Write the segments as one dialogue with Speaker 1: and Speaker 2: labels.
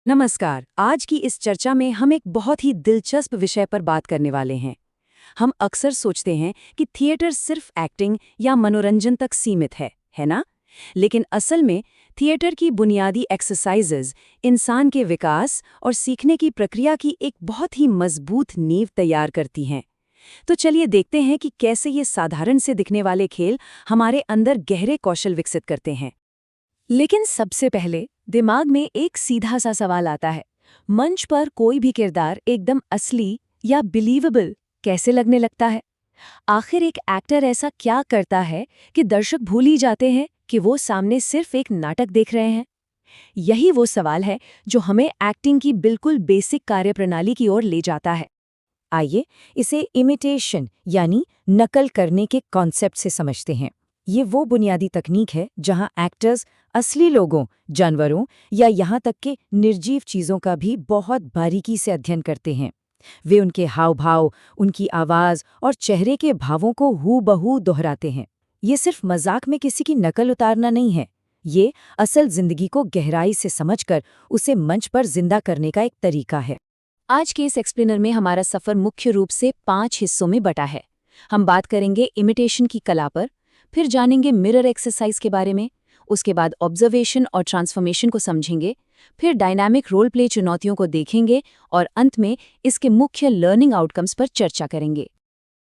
Speaker 1: नमस्कार। आज की इस चर्चा में हम एक बहुत ही दिलचस्प विषय पर बात करने वाले हैं। हम अक्सर सोचते हैं कि थिएटर सिर्फ एक्टिंग या मनोरंजन तक सीमित है ना? लेकिन असल में थिएटर की बुनियादी एक्सरसाइजेज इंसान के विकास और सीखने की प्रक्रिया की एक बहुत ही मजबूत नींव तैयार करती हैं। तो चलिए देखते हैं कि कैसे ये साधारण से दिखने वाले खेल हमारे अंदर गहरे कौशल विकसित करते हैं। लेकिन सबसे पहले दिमाग में एक सीधा सा सवाल आता है, मंच पर कोई भी किरदार एकदम असली या बिलीवेबल कैसे लगने लगता है? आखिर एक एक्टर ऐसा क्या करता है कि दर्शक भूल ही जाते हैं कि वो सामने सिर्फ एक नाटक देख रहे हैं? यही वो सवाल है जो हमें एक्टिंग की बिल्कुल बेसिक कार्यप्रणाली की ओर ले जाता है। आइए इसे इमिटेशन यानी नकल करने के कॉन्सेप्ट से समझते हैं। ये वो बुनियादी तकनीक है जहां एक्टर्स असली लोगों, जानवरों या यहाँ तक कि निर्जीव चीज़ों का भी बहुत बारीकी से अध्ययन करते हैं। वे उनके हाव-भाव, उनकी आवाज़ और चेहरे के भावों को हूबहू दोहराते हैं। ये सिर्फ मजाक में किसी की नकल उतारना नहीं है, ये असल जिंदगी को गहराई से समझकर उसे मंच पर जिंदा करने का एक तरीका है। आज के इस एक्सप्लेनर में हमारा सफ़र मुख्य रूप से 5 हिस्सों में बटा है। हम बात करेंगे इमिटेशन की कला पर, फिर जानेंगे मिरर एक्सरसाइज के बारे में, उसके बाद ऑब्जर्वेशन और ट्रांसफॉर्मेशन को समझेंगे, फिर डायनामिक रोल प्ले चुनौतियों को देखेंगे और अंत में इसके मुख्य लर्निंग आउटकम्स पर चर्चा करेंगे।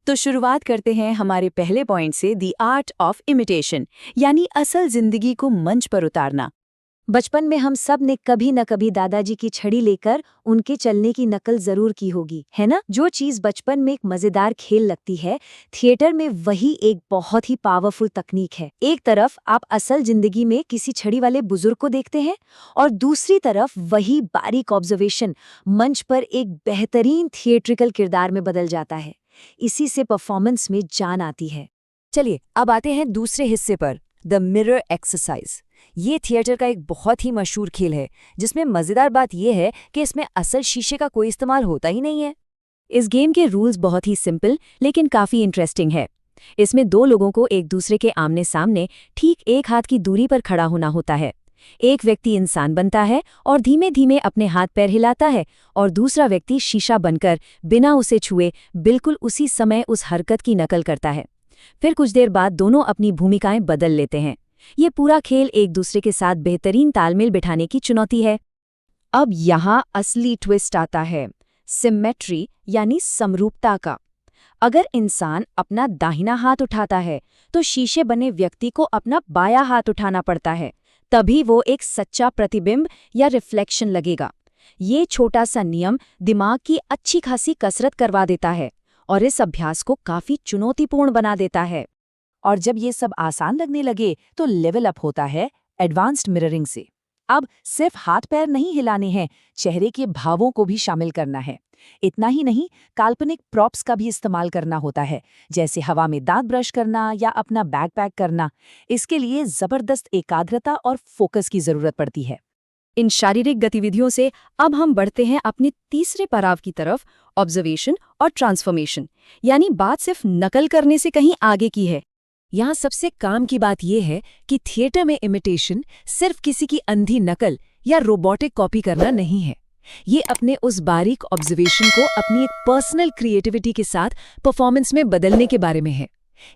Speaker 1: तो शुरुआत करते हैं हमारे पहले पॉइंट से, द आर्ट ऑफ इमिटेशन, यानी असल जिंदगी को मंच पर उतारना। बचपन में हम सब ने कभी न कभी दादाजी की छड़ी लेकर उनके चलने की नकल जरूर की होगी, है ना? जो चीज बचपन में एक मजेदार खेल लगती है, थिएटर में वही एक बहुत ही पावरफुल तकनीक है। एक तरफ आप असल जिंदगी में किसी छड़ी वाले बुजुर्ग को देखते हैं और दूसरी तरफ वही बारीक ऑब्जर्वेशन मंच पर एक बेहतरीन थिएट्रिकल किरदार में बदल जाता है। इसी से परफॉर्मेंस में जान आती है। चलिए अब आते हैं दूसरे हिस्से पर, द मिरर एक्सरसाइज। ये थिएटर का एक बहुत ही मशहूर खेल है, जिसमें मज़ेदार बात यह है कि इसमें असल शीशे का कोई इस्तेमाल होता ही नहीं है। इस गेम के रूल्स बहुत ही सिंपल लेकिन काफ़ी इंटरेस्टिंग है। इसमें दो लोगों को एक दूसरे के आमने सामने ठीक एक हाथ की दूरी पर खड़ा होना होता है। एक व्यक्ति इंसान बनता है और धीमे धीमे अपने हाथ पैर हिलाता है और दूसरा व्यक्ति शीशा बनकर बिना उसे छुए बिल्कुल उसी समय उस हरकत की नकल करता है। फिर कुछ देर बाद दोनों अपनी भूमिकाएं बदल लेते हैं। ये पूरा खेल एक दूसरे के साथ बेहतरीन तालमेल बिठाने की चुनौती है। अब यहाँ असली ट्विस्ट आता है, सिमेट्री यानी समरूपता का। अगर इंसान अपना दाहिना हाथ उठाता है तो शीशे बने व्यक्ति को अपना बायां हाथ उठाना पड़ता है, तभी वो एक सच्चा प्रतिबिंब या रिफ्लेक्शन लगेगा। ये छोटा सा नियम दिमाग की अच्छी खासी कसरत करवा देता है और इस अभ्यास को काफी चुनौतीपूर्ण बना देता है। और जब ये सब आसान लगने लगे तो लेवल अप होता है एडवांस्ड मिररिंग से। अब सिर्फ हाथ पैर नहीं हिलाने हैं, चेहरे के भावों को भी शामिल करना है। इतना ही नहीं, काल्पनिक प्रॉप्स का भी इस्तेमाल करना होता है, जैसे हवा में दांत ब्रश करना या अपना बैग पैक करना। इसके लिए जबरदस्त एकाग्रता और फोकस की जरूरत पड़ती है। इन शारीरिक गतिविधियों से अब हम बढ़ते हैं अपने तीसरे पड़ाव की तरफ, ऑब्जर्वेशन और ट्रांसफॉर्मेशन, यानी बात सिर्फ नकल करने से कहीं आगे की है। यहाँ सबसे काम की बात यह है कि थिएटर में इमिटेशन सिर्फ किसी की अंधी नकल या रोबोटिक कॉपी करना नहीं है। ये अपने उस बारीक ऑब्जर्वेशन को अपनी एक पर्सनल क्रिएटिविटी के साथ परफॉर्मेंस में बदलने के बारे में है।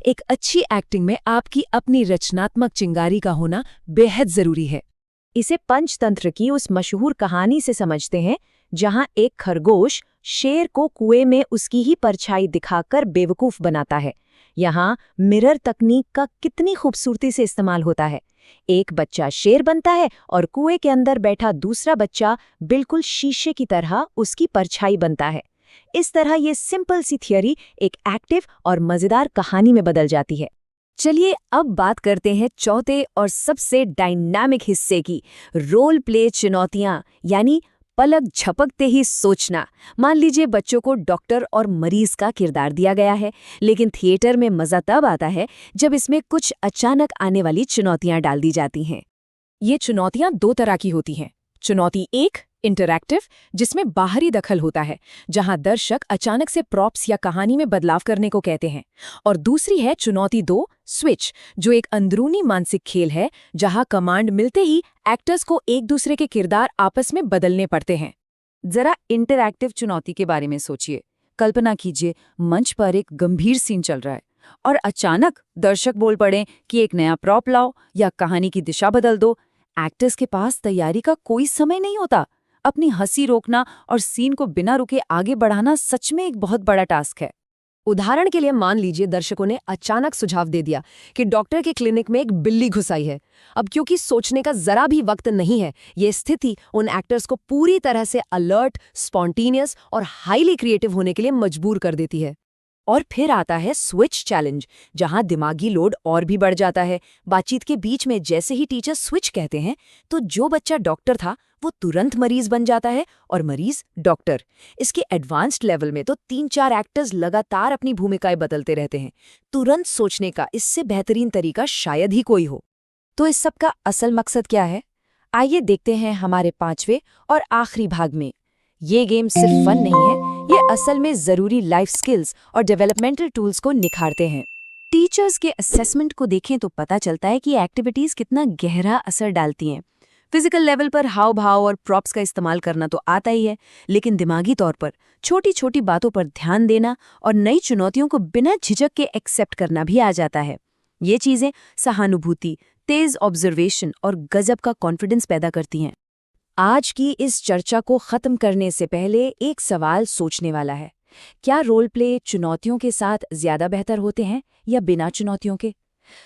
Speaker 1: एक अच्छी एक्टिंग में आपकी अपनी रचनात्मक चिंगारी का होना बेहद जरूरी है। इसे पंचतंत्र की उस मशहूर कहानी से समझते हैं, जहां एक खरगोश शेर को कुएं में उसकी ही परछाई दिखाकर बेवकूफ बनाता है। यहाँ मिरर तकनीक का कितनी खूबसूरती से इस्तेमाल होता है। एक बच्चा शेर बनता है और कुएं के अंदर बैठा दूसरा बच्चा बिल्कुल शीशे की तरह उसकी परछाई बनता है। इस तरह ये सिंपल सी थियरी एक एक्टिव और मजेदार कहानी में बदल जाती है। चलिए अब बात करते हैं चौथे और सबसे डायनामिक हिस्से की, रोल प्ले चुनौतियां, यानी पलक झपकते ही सोचना। मान लीजिए बच्चों को डॉक्टर और मरीज का किरदार दिया गया है, लेकिन थिएटर में मजा तब आता है जब इसमें कुछ अचानक आने वाली चुनौतियां डाल दी जाती हैं। ये चुनौतियां दो तरह की होती हैं। चुनौती 1,
Speaker 2: इंटरैक्टिव, जिसमें बाहरी दखल होता है, जहां दर्शक अचानक से प्रॉप्स या कहानी में बदलाव करने को कहते हैं। और दूसरी है चुनौती 2, स्विच, जो एक अंदरूनी मानसिक खेल है, जहां कमांड मिलते ही एक्टर्स को एक दूसरे के किरदार आपस में बदलने पड़ते हैं।
Speaker 1: जरा इंटरैक्टिव चुनौती के बारे में सोचिए। कल्पना कीजिए, मंच पर एक गंभीर सीन चल रहा है और अचानक दर्शक बोल पड़े कि एक नया प्रॉप लाओ या कहानी की दिशा बदल दो। एक्टर्स के पास तैयारी का कोई समय नहीं होता। अपनी हंसी रोकना और सीन को बिना रुके आगे बढ़ाना सच में एक बहुत बड़ा टास्क है।
Speaker 2: उदाहरण के लिए मान लीजिए दर्शकों ने अचानक सुझाव दे दिया कि डॉक्टर के क्लिनिक में एक बिल्ली घुस आई है। अब क्योंकि सोचने का जरा भी वक्त नहीं है, ये स्थिति उन एक्टर्स को पूरी तरह से अलर्ट, स्पॉन्टेनियस और हाईली क्रिएटिव होने के लिए मजबूर कर देती है।
Speaker 1: और फिर आता है स्विच चैलेंज, जहां दिमागी लोड और भी बढ़ जाता है। बातचीत के बीच में जैसे ही टीचर स्विच कहते हैं, तो जो बच्चा डॉक्टर था वो तुरंत मरीज बन जाता है और मरीज डॉक्टर। इसके एडवांस्ड लेवल में तो 3-4 एक्टर्स लगातार अपनी भूमिकाएं बदलते रहते हैं। तुरंत सोचने का इससे बेहतरीन तरीका शायद ही कोई हो। तो इस सब का असल मकसद क्या है? आइए देखते हैं हमारे 5वें और आखिरी भाग में। ये गेम सिर्फ फन नहीं है, ये असल में जरूरी लाइफ स्किल्स और डेवलपमेंटल टूल्स को निखारते हैं। टीचर्स के असेसमेंट को देखें तो पता चलता है कि एक्टिविटीज कितना गहरा असर डालती हैं। फिजिकल लेवल पर हाव भाव और प्रॉप्स का इस्तेमाल करना तो आता ही है, लेकिन दिमागी तौर पर छोटी छोटी बातों पर ध्यान देना और नई चुनौतियों को बिना झिझक के एक्सेप्ट करना भी आ जाता है। ये चीजें सहानुभूति, तेज ऑब्जर्वेशन और गजब का कॉन्फिडेंस पैदा करती हैं। आज की इस चर्चा को खत्म करने से पहले एक सवाल सोचने वाला है। क्या रोल प्ले चुनौतियों के साथ ज्यादा बेहतर होते हैं या बिना चुनौतियों के?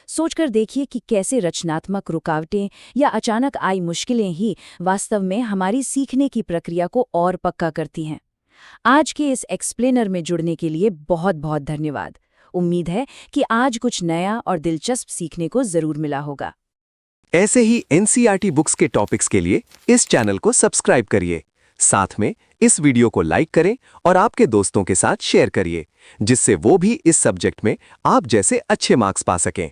Speaker 1: सोचकर देखिए कि कैसे रचनात्मक रुकावटें या अचानक आई मुश्किलें ही वास्तव में हमारी सीखने की प्रक्रिया को और पक्का करती हैं। आज के इस एक्सप्लेनर में जुड़ने के लिए बहुत बहुत धन्यवाद। उम्मीद है कि आज कुछ नया और दिलचस्प सीखने को जरूर मिला होगा।
Speaker 3: ऐसे ही एनसीईआरटी बुक्स के टॉपिक्स के लिए इस चैनल को सब्सक्राइब करिए। साथ में इस वीडियो को लाइक करें और आपके दोस्तों के साथ शेयर करिए, जिससे वो भी इस सब्जेक्ट में आप जैसे अच्छे मार्क्स पा सकें।